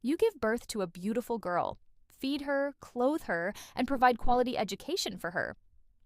You give birth to a beautiful girl. Feed her, clothe her, and provide quality education for her.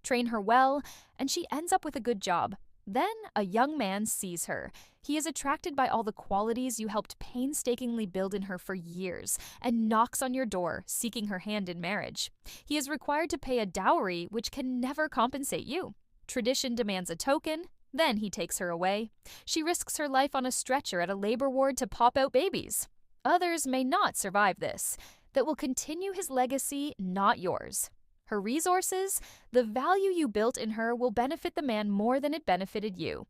Train her well, and she ends up with a good job. Then a young man sees her. He is attracted by all the qualities you helped painstakingly build in her for years and knocks on your door, seeking her hand in marriage. He is required to pay a dowry which can never compensate you. Tradition demands a token, then he takes her away. She risks her life on a stretcher at a labor ward to pop out babies. Others may not survive this. That will continue his legacy, not yours. Her resources, the value you built in her will benefit the man more than it benefited you.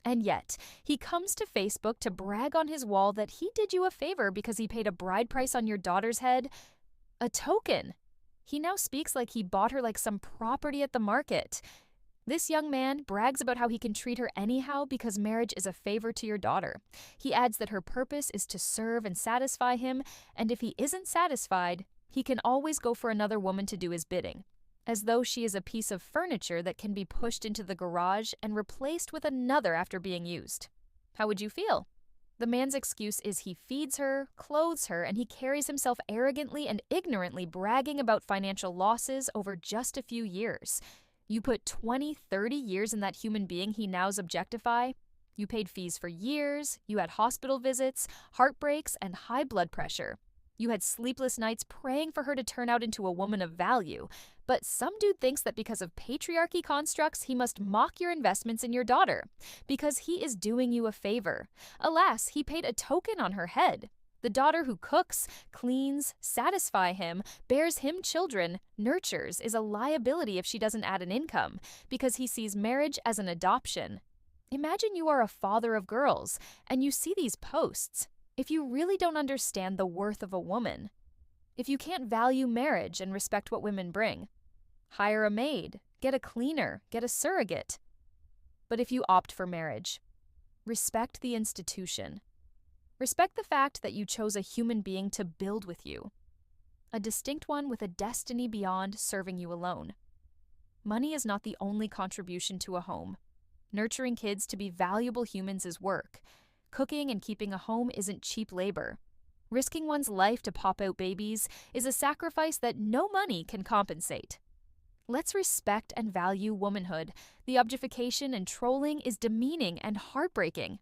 And yet, he comes to Facebook to brag on his wall that he did you a favor because he paid a bride price on your daughter's head. A token. He now speaks like he bought her like some property at the market. This young man brags about how he can treat her anyhow because marriage is a favor to your daughter. He adds that her purpose is to serve and satisfy him, and if he isn't satisfied, he can always go for another woman to do his bidding, as though she is a piece of furniture that can be pushed into the garage and replaced with another after being used. How would you feel? The man's excuse is he feeds her, clothes her, and he carries himself arrogantly and ignorantly bragging about financial losses over just a few years. You put 20, 30 years in that human being he nows objectify. You paid fees for years, you had hospital visits, heartbreaks, and high blood pressure. You had sleepless nights praying for her to turn out into a woman of value, but some dude thinks that because of patriarchy constructs, he must mock your investments in your daughter, because he is doing you a favor. Alas, he paid a token on her head. The daughter who cooks, cleans, satisfy him, bears him children, nurtures, is a liability if she doesn't add an income, because he sees marriage as an adoption. Imagine you are a father of girls, and you see these posts. If you really don't understand the worth of a woman, if you can't value marriage and respect what women bring, hire a maid, get a cleaner, get a surrogate. But if you opt for marriage, respect the institution. Respect the fact that you chose a human being to build with you, a distinct one with a destiny beyond serving you alone. Money is not the only contribution to a home. Nurturing kids to be valuable humans is work. Cooking and keeping a home isn't cheap labor. Risking one's life to pop out babies is a sacrifice that no money can compensate. Let's respect and value womanhood. The objectification and trolling is demeaning and heartbreaking.